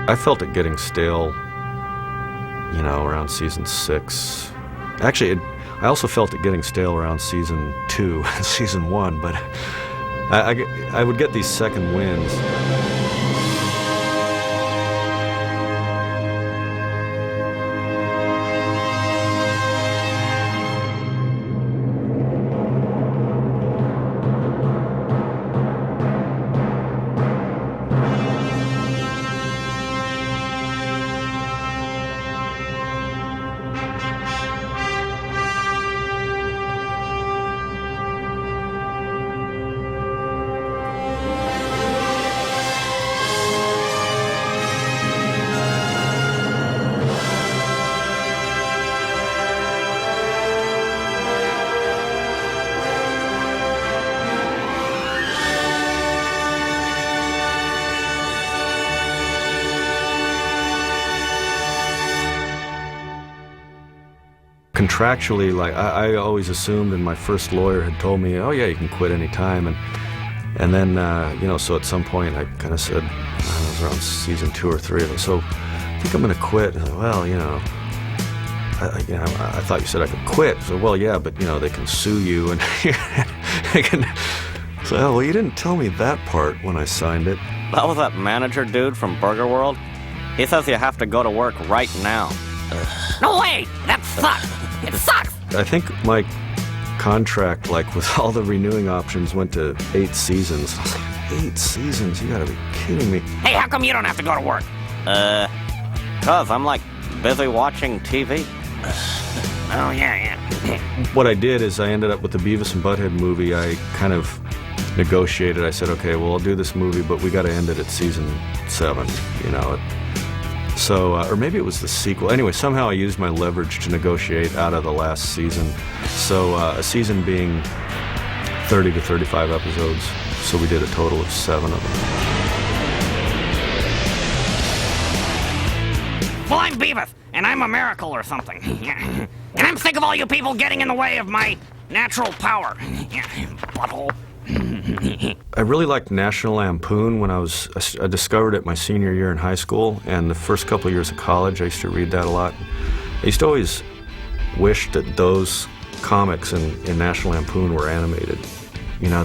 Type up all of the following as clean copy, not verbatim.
I felt it getting stale, you know, around season 6. Actually, I also felt it getting stale around season 2 and season 1, but I would get these second wins. Contractually, like I always assumed, and my first lawyer had told me, oh yeah, you can quit any time, and then you know, so at some point I kind of said, it was around season 2 or 3 of it, so I think I'm going to quit. And I said, well, you know, I thought you said I could quit. So, well, yeah, but you know, they can sue you, and they can. So, oh, well, you didn't tell me that part when I signed it. That was that manager dude from Burger World. He says you have to go to work right now. No way! That sucks! It sucks! I think my contract, like with all the renewing options, went to 8 seasons. I was like, 8 seasons? You gotta be kidding me. Hey, how come you don't have to go to work? 'Cause I'm like busy watching TV. Oh, yeah. What I did is I ended up with the Beavis and Butt-Head movie. I kind of negotiated. I said, okay, well, I'll do this movie, but we gotta end it at season 7, you know. So, or maybe it was the sequel. Anyway, somehow I used my leverage to negotiate out of the last season. So, a season being 30 to 35 episodes. So we did a total of 7 of them. Well, I'm Beavis, and I'm a miracle or something. And I'm sick of all you people getting in the way of my natural power. Butthole. I really liked National Lampoon when I discovered it my senior year in high school, and the first couple of years of college I used to read that a lot. I used to always wish that those comics in National Lampoon were animated. You know,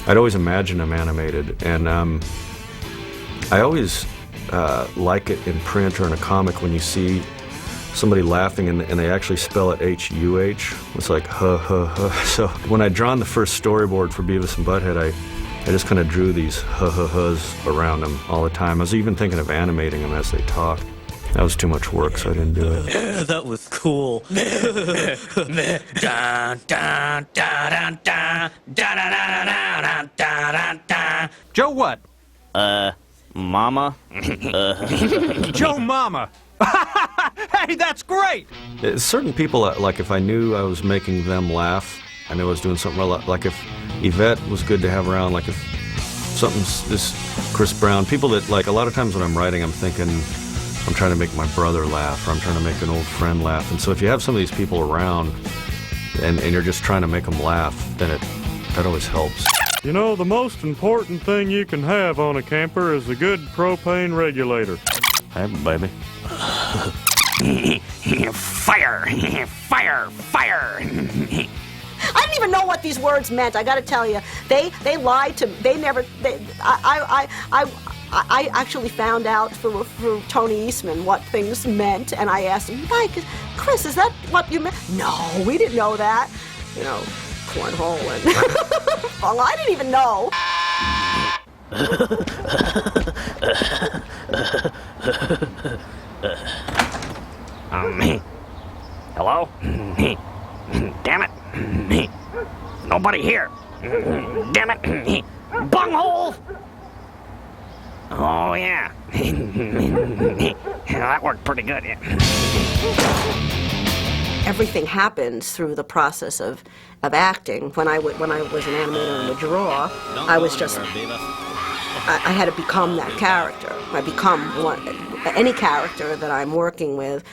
I'd always imagine them animated, and I always like it in print or in a comic when you see somebody laughing and they actually spell it H-U-H. It's like, huh, huh, huh. So when I'd drawn the first storyboard for Beavis and Butt-Head, I just kind of drew these huh, huh, huhs around them all the time. I was even thinking of animating them as they talked. That was too much work, so I didn't do it. Yeah, that was cool. Joe what? Mama? Joe Mama. Hey, that's great! Certain people, like if I knew I was making them laugh, I knew I was doing something well, like if Yvette was good to have around, like if something's this Chris Brown, people that, like, a lot of times when I'm writing, I'm thinking I'm trying to make my brother laugh, or I'm trying to make an old friend laugh, and so if you have some of these people around and you're just trying to make them laugh, then that always helps. You know, the most important thing you can have on a camper is a good propane regulator. Hey, baby. Fire! Fire! Fire! I didn't even know what these words meant. I got to tell you, they lied to me. I actually found out through Tony Eastman what things meant, and I asked him, Mike, Chris, is that what you meant? No, we didn't know that. You know, cornhole and well, I didn't even know. Hello? Damn it. Nobody here. Damn it. Bunghole! Oh, yeah. That worked pretty good, yeah. Everything happens through the process of acting. When I was an animator and would draw, I was just, I had to become that character. I become one. any character that I'm working with,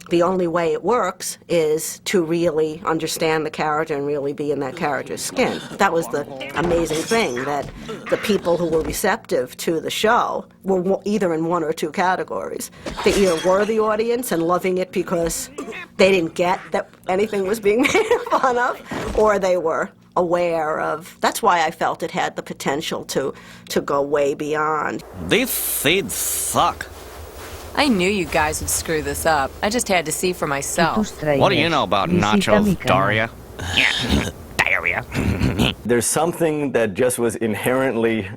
the only way it works is to really understand the character and really be in that character's skin. That was the amazing thing, that the people who were receptive to the show were either in one or two categories. They either were the audience and loving it because they didn't get that anything was being made fun of, or they were aware of. That's why I felt it had the potential to go way beyond. These seeds suck. I knew you guys would screw this up. I just had to see for myself. What do you know about nachos, Daria? Yeah, diarrhea. There's something that just was inherently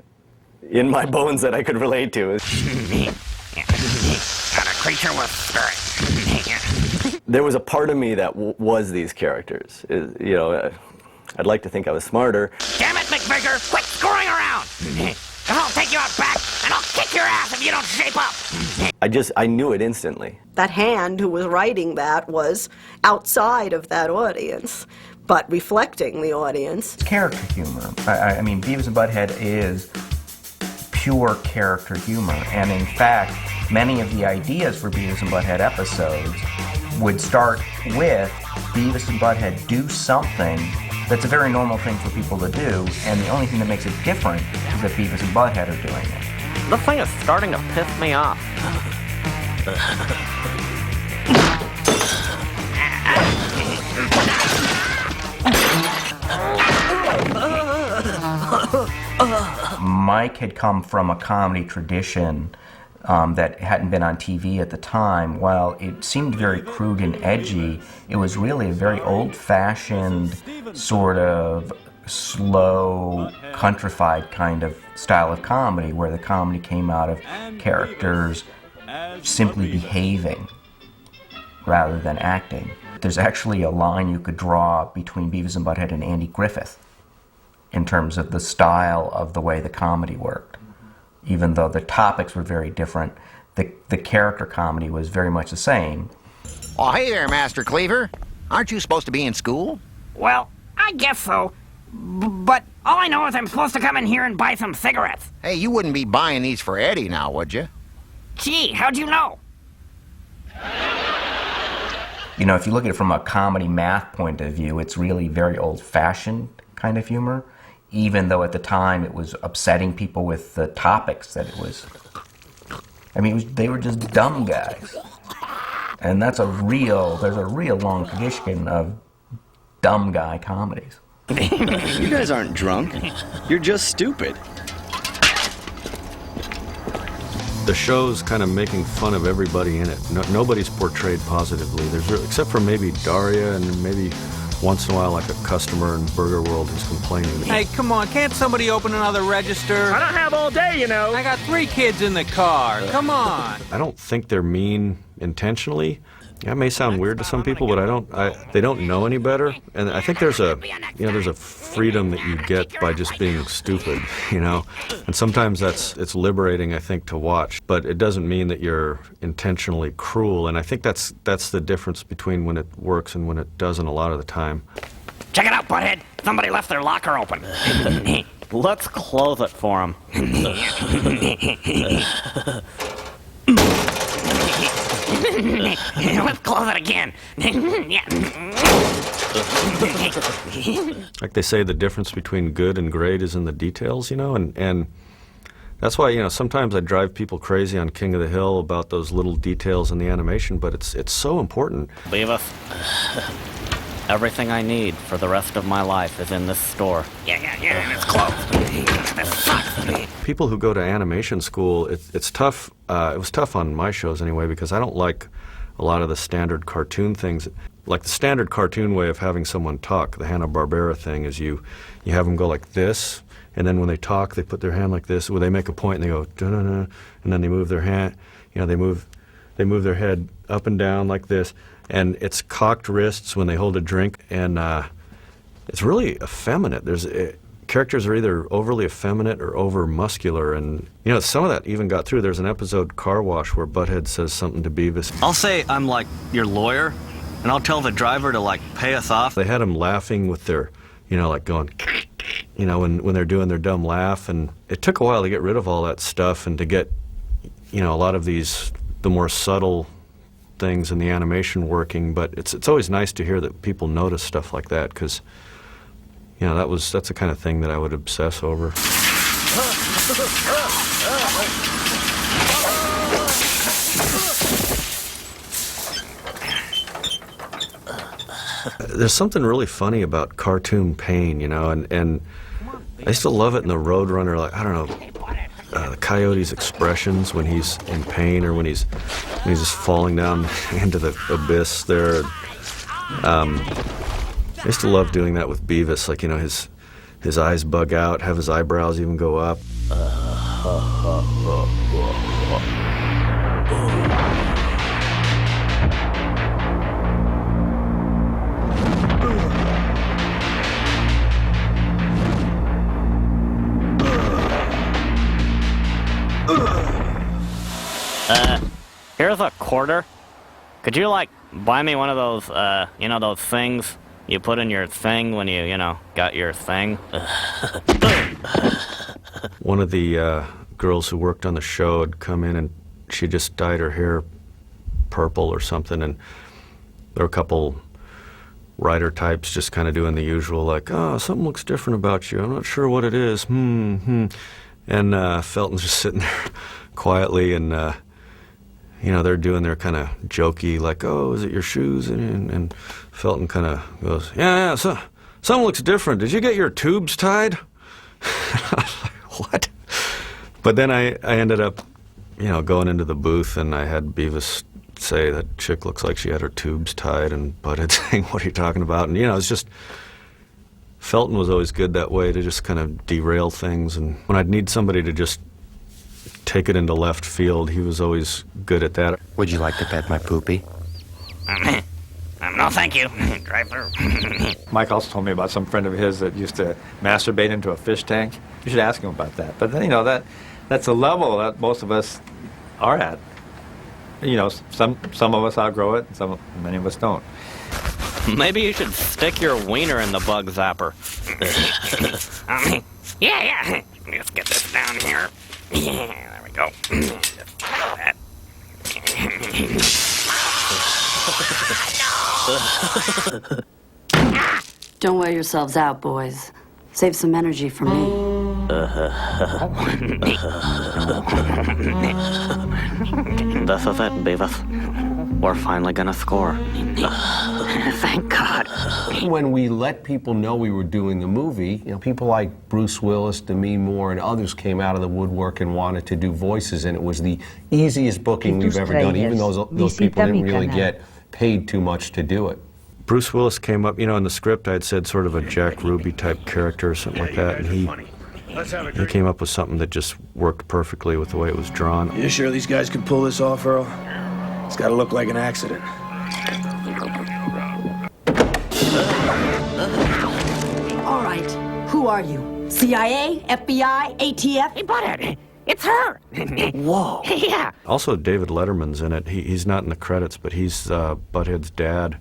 in my bones that I could relate to. Got a creature with spirit. There was a part of me that was these characters. You know, I'd like to think I was smarter. Damn it, McVicker, quit screwing around! I'll take you out back, and I'll kick your ass if you don't shape up! I knew it instantly. That hand who was writing that was outside of that audience, but reflecting the audience. Character humor. I mean, Beavis and Butt-Head is pure character humor, and in fact, many of the ideas for Beavis and Butt-Head episodes would start with Beavis and Butt-Head do something that's a very normal thing for people to do, and the only thing that makes it different is that Beavis and Butt-Head are doing it. This thing is starting to piss me off. Mike had come from a comedy tradition that hadn't been on TV at the time. While it seemed very crude and edgy, it was really a very old-fashioned, sort of slow, countrified kind of style of comedy, where the comedy came out of characters simply behaving rather than acting. There's actually a line you could draw between Beavis and Butt-Head and Andy Griffith in terms of the style of the way the comedy worked. Even though the topics were very different, the character comedy was very much the same. Oh, hey there, Master Cleaver. Aren't you supposed to be in school? Well, I guess so. But all I know is I'm supposed to come in here and buy some cigarettes. Hey, you wouldn't be buying these for Eddie now, would you? Gee, how'd you know? You know, if you look at it from a comedy math point of view, it's really very old-fashioned kind of humor, even though at the time it was upsetting people with the topics that it was. I mean, they were just dumb guys. And there's a real long tradition of dumb guy comedies. You guys aren't drunk. You're just stupid. The show's kind of making fun of everybody in it. Nobody's portrayed positively. Except for maybe Daria and maybe once in a while like a customer in Burger World who's complaining. Hey, come on, can't somebody open another register? I don't have all day, you know. I got 3 kids in the car. Come on. I don't think they're mean intentionally. That may sound weird to some people, but they don't know any better. And I think there's a freedom that you get by just being stupid, you know. And sometimes it's liberating, I think, to watch. But it doesn't mean that you're intentionally cruel. And I think that's the difference between when it works and when it doesn't a lot of the time. Check it out, Butthead. Somebody left their locker open. Let's close it for him. Let's close it again. Like they say, the difference between good and great is in the details, you know, and that's why, you know, sometimes I drive people crazy on King of the Hill about those little details in the animation, but it's so important. Beavis, everything I need for the rest of my life is in this store. Yeah, it's closed. This sucks. People who go to animation school, it's tough. It was tough on my shows anyway, because I don't like a lot of the standard cartoon things. Like the standard cartoon way of having someone talk, the Hanna-Barbera thing, is you have them go like this, and then when they talk, they put their hand like this. Well, they make a point and they go da-da-da, and then they move their hand. You know, they move their head up and down like this, and it's cocked wrists when they hold a drink, and it's really effeminate. Characters are either overly effeminate or over muscular, and you know, some of that even got through. There's an episode, Car Wash, where Butthead says something to Beavis. I'll say I'm like your lawyer, and I'll tell the driver to like pay us off. They had him laughing with their, you know, like going, you know, when they're doing their dumb laugh, and it took a while to get rid of all that stuff and to get you know, a lot of the more subtle things in the animation working, but it's always nice to hear that people notice stuff like that, because, you know, that's the kind of thing that I would obsess over. There's something really funny about cartoon pain, you know, and I used to love it in the Roadrunner, like, I don't know, the Coyote's expressions when he's in pain, or when he's just falling down into the abyss there. I used to love doing that with Beavis, like, you know, his eyes bug out, have his eyebrows even go up. Here's a quarter. Could you, like, buy me one of those, you know, those things you put in your thing when you know, got your thing? One of the girls who worked on the show had come in, and she just dyed her hair purple or something, and there were a couple writer types just kind of doing the usual, like, oh, something looks different about you. I'm not sure what it is. And Felton's just sitting there quietly, and you know, they're doing their kind of jokey, like, oh, is it your shoes? And Felton kind of goes, yeah, so, something looks different. Did you get your tubes tied? I was like, what? But then I ended up, you know, going into the booth, and I had Beavis say, that chick looks like she had her tubes tied, and Butthead saying, what are you talking about? And, you know, it's just, Felton was always good that way, to just kind of derail things. And when I'd need somebody to just take it into left field, he was always good at that. Would you like to pet my poopy? No, thank you. Drive through. Mike also told me about some friend of his that used to masturbate into a fish tank. You should ask him about that. But then, you know, that's a level that most of us are at. You know, some of us outgrow it, and many of us don't. Maybe you should stick your wiener in the bug zapper. Yeah. Let's get this down here. Yeah, there we go. Just like that. Don't wear yourselves out, boys. Save some energy for me. This is it, Beavis. We're finally gonna score. Thank God. When we let people know we were doing the movie, you know, people like Bruce Willis, Demi Moore, and others came out of the woodwork and wanted to do voices, and it was the easiest booking we've ever done, even though those people didn't really get paid too much to do it. Bruce Willis came up, you know, in the script I had said sort of a Jack Ruby type character or something like that, and he came up with something that just worked perfectly with the way it was drawn. You sure these guys can pull this off, Earl? It's gotta look like an accident. All right, who are you? CIA, FBI, ATF? Hey, Butthead, it's her. Whoa. Yeah. Also, David Letterman's in it. He's not in the credits, but he's Butthead's dad.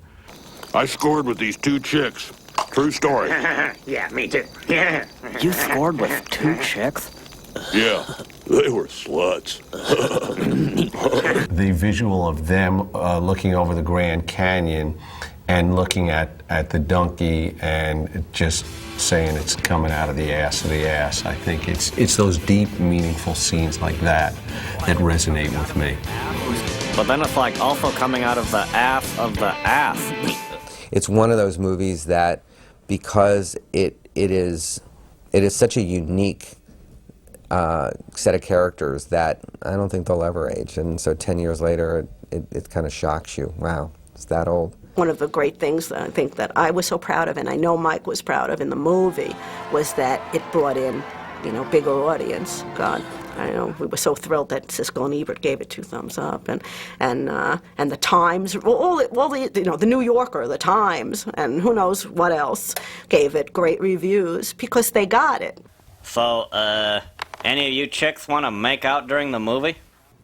I scored with these two chicks. True story. Yeah, me too. Yeah. You scored with two chicks? Yeah, they were sluts. The visual of them looking over the Grand Canyon and looking at the donkey and just saying it's coming out of the ass of the ass. I think it's those deep, meaningful scenes like that that resonate with me. But then it's like also coming out of the ass of the ass. It's one of those movies that, because it is such a unique set of characters, that I don't think they'll ever age. And so 10 years later, it kind of shocks you. Wow, it's that old. One of the great things that I think that I was so proud of, and I know Mike was proud of in the movie, was that it brought in, you know, bigger audience. God, I know we were so thrilled that Siskel and Ebert gave it 2 thumbs up, and the Times, all the, you know, the New Yorker, the Times, and who knows what else gave it great reviews because they got it. So, any of you chicks want to make out during the movie?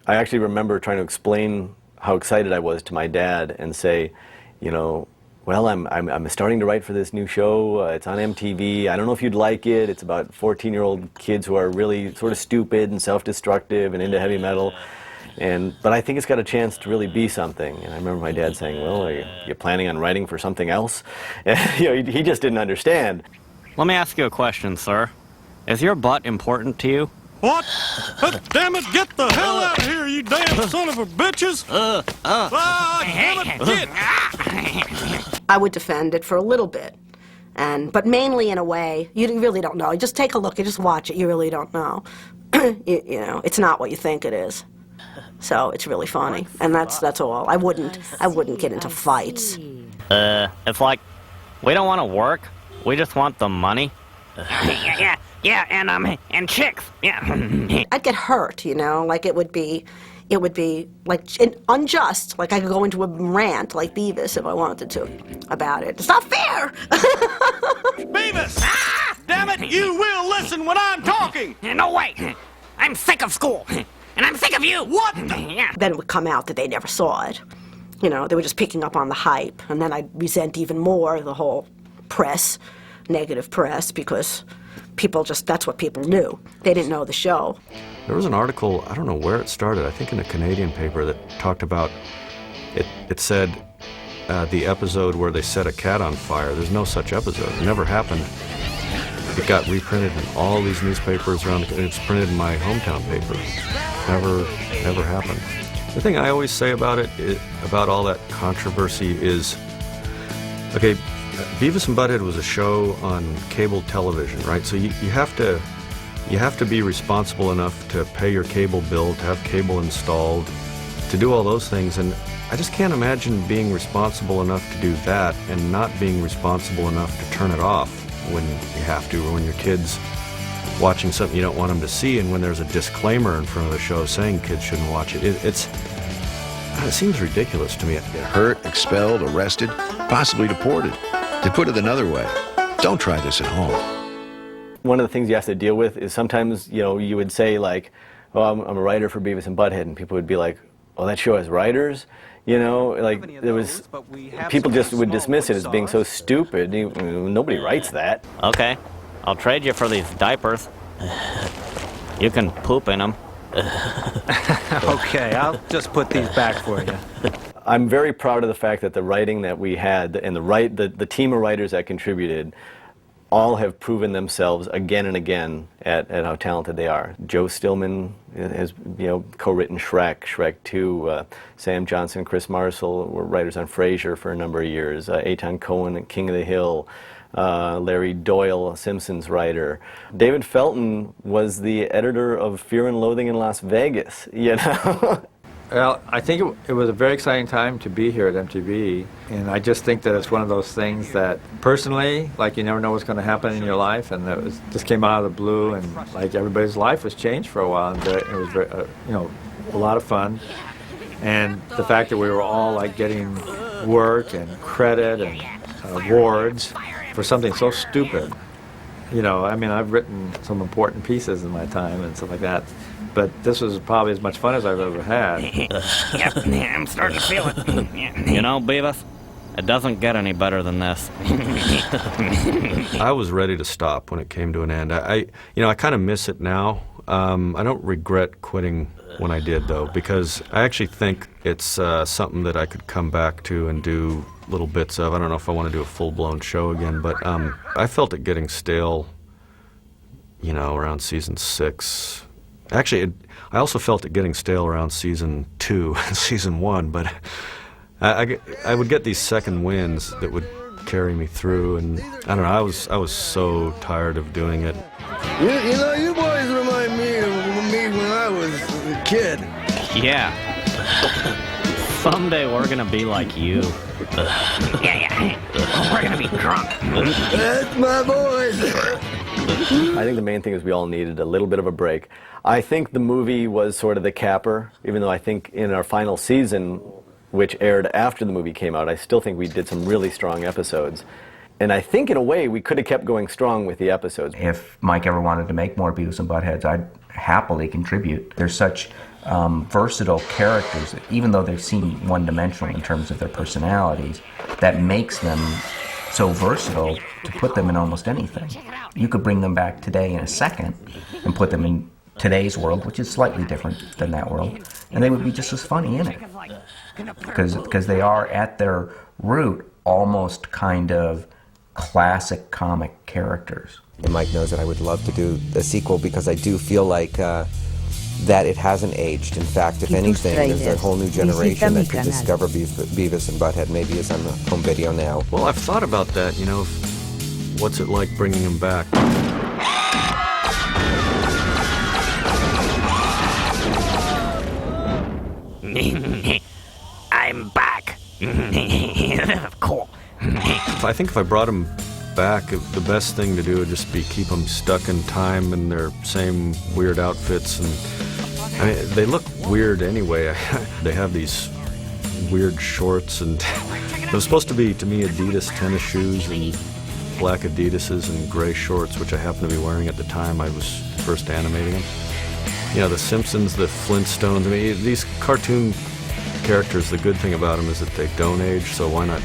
I actually remember trying to explain how excited I was to my dad and say, you know, well, I'm starting to write for this new show. It's on MTV. I don't know if you'd like it. It's about 14-year-old kids who are really sort of stupid and self-destructive and into heavy metal. But I think it's got a chance to really be something. And I remember my dad saying, well, are you planning on writing for something else? And, he just didn't understand. Let me ask you a question, sir. Is your butt important to you? What? Damn it, get the hell out of here, you damn son of a bitches! Damn it, get! I would defend it for a little bit, but mainly in a way, you really don't know. You just take a look, you just watch it, you really don't know. You know, it's not what you think it is. So it's really funny, and that's all. I wouldn't get into fights. It's like, we don't want to work, we just want the money. Yeah, and chicks, yeah. I'd get hurt, you know, like it would be like unjust. Like I could go into a rant like Beavis if I wanted to about it. It's not fair. Beavis! Damn it, you will listen when I'm talking! No way! I'm sick of school, and I'm sick of you! What? Then it would come out that they never saw it. You know, they were just picking up on the hype, and then I'd resent even more the whole press, negative press, because that's what people knew. They didn't know the show. There was an article, I don't know where it started, I think in a Canadian paper, that talked about, it said the episode where they set a cat on fire. There's no such episode. It never happened. It got reprinted in all these newspapers around, and it's printed in my hometown paper. Never happened. The thing I always say about it, about all that controversy is, okay, Beavis and Butt-Head was a show on cable television, right? So you have to be responsible enough to pay your cable bill, to have cable installed, to do all those things. And I just can't imagine being responsible enough to do that and not being responsible enough to turn it off when you have to, or when your kid's watching something you don't want them to see, and when there's a disclaimer in front of the show saying kids shouldn't watch it. It seems ridiculous to me. Get hurt, expelled, arrested, possibly deported. To put it another way, don't try this at home. One of the things you have to deal with is sometimes, you would say like, oh, I'm a writer for Beavis and Butt-Head, and people would be like, oh, that show has writers? Like there was, people just would dismiss it as being so stupid. Nobody writes that. Okay, I'll trade you for these diapers. You can poop in them. Okay, I'll just put these back for you. I'm very proud of the fact that the writing that we had and the team of writers that contributed all have proven themselves again and again at how talented they are. Joe Stillman has co-written Shrek 2. Sam Johnson, Chris Marshall were writers on Frasier for a number of years. Eitan Cohen, King of the Hill. Larry Doyle, a Simpsons writer. David Felton was the editor of Fear and Loathing in Las Vegas. Well, I think it was a very exciting time to be here at MTV, and I just think that it's one of those things that personally, like, you never know what's going to happen in your life, and it just came out of the blue, and like everybody's life was changed for a while, and it was very, a lot of fun, and the fact that we were all like getting work and credit and awards for something so stupid. I mean, I've written some important pieces in my time and stuff like that, but this was probably as much fun as I've ever had. Yeah, I'm starting to feel it. You know, Beavis, it doesn't get any better than this. I was ready to stop when it came to an end. I kind of miss it now. I don't regret quitting when I did, though, because I actually think it's something that I could come back to and do little bits of. I don't know if I want to do a full-blown show again, but I felt it getting stale, around season 6. Actually, I also felt it getting stale around season 2 and season 1, but I would get these second wins that would carry me through, and I don't know, I was so tired of doing it. You boys remind me of me when I was a kid. Yeah. Someday we're gonna be like you. Yeah. We're gonna be drunk. That's my boys. I think the main thing is we all needed a little bit of a break. I think the movie was sort of the capper, even though I think in our final season, which aired after the movie came out, I still think we did some really strong episodes. And I think in a way we could have kept going strong with the episodes. If Mike ever wanted to make more Beavis and Butt-Heads, I'd happily contribute. They're such versatile characters, that even though they seem one-dimensional in terms of their personalities, that makes them so versatile to put them in almost anything. You could bring them back today in a second and put them in today's world, which is slightly different than that world, and they would be just as funny in it. Because they are, at their root, almost kind of classic comic characters. And Mike knows that I would love to do a sequel because I do feel like that it hasn't aged. In fact, if anything, there's a whole new generation that could discover Beavis and Butt-Head. Maybe it's on the home video now. Well, I've thought about that, you know, what's it like bringing him back? I'm back. Cool. I think if I brought him back, the best thing to do would just be keep them stuck in time in their same weird outfits. And I mean, they look weird anyway. They have these weird shorts, and it was supposed to be, to me, Adidas tennis shoes and black Adidases and gray shorts, which I happened to be wearing at the time I was first animating them. You know, the Simpsons, the Flintstones, I mean, these cartoon characters, the good thing about them is that they don't age, so why not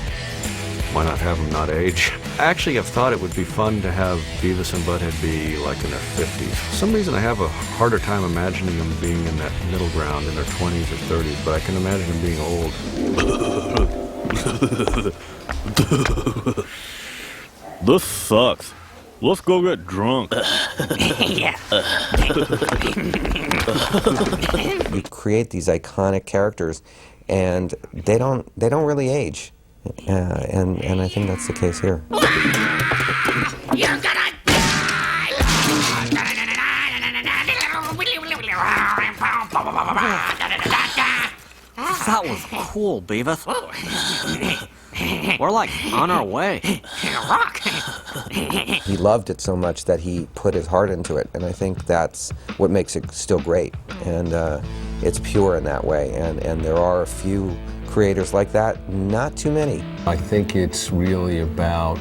have them not age? I actually have thought it would be fun to have Beavis and Butt-Head be like in their 50s. For some reason I have a harder time imagining them being in that middle ground in their 20s or 30s, but I can imagine them being old. This sucks. Let's go get drunk. Yeah. You create these iconic characters, and they don't really age, and I think that's the case here. You're gonna die! That was cool, Beavis. We're like on our way. He loved it so much that he put his heart into it, and I think that's what makes it still great. And it's pure in that way, and there are a few creators like that, not too many. I think it's really about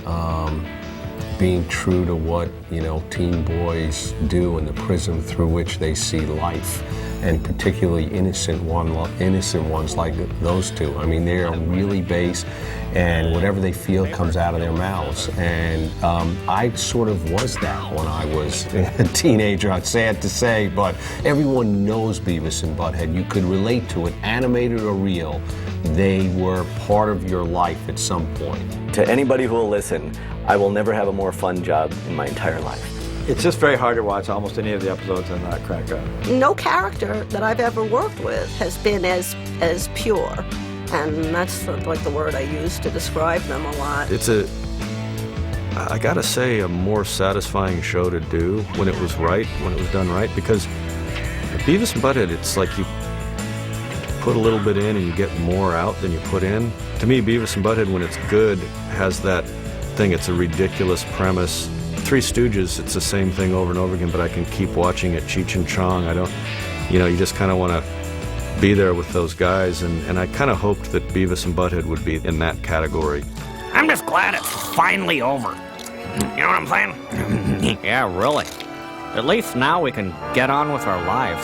being true to what, you know, teen boys do and the prism through which they see life, and particularly innocent ones like those two. I mean, they are really base, and whatever they feel comes out of their mouths. And I sort of was that when I was a teenager. It's sad to say, but everyone knows Beavis and Butt-Head. You could relate to it, animated or real. They were part of your life at some point. To anybody who will listen, I will never have a more fun job in my entire life. It's just very hard to watch almost any of the episodes and not crack up. No character that I've ever worked with has been as pure, and that's like the word I use to describe them a lot. It's I gotta say, a more satisfying show to do when it was done right, because Beavis and Butt-Head, it's like you put a little bit in and you get more out than you put in. To me, Beavis and Butt-Head, when it's good, has that thing. It's a ridiculous premise. Three Stooges, it's the same thing over and over again, but I can keep watching it. Cheech and Chong, I don't, you just kind of want to be there with those guys, and I kind of hoped that Beavis and Butt-Head would be in that category. I'm just glad it's finally over. You know what I'm saying? Yeah, really. At least now we can get on with our lives.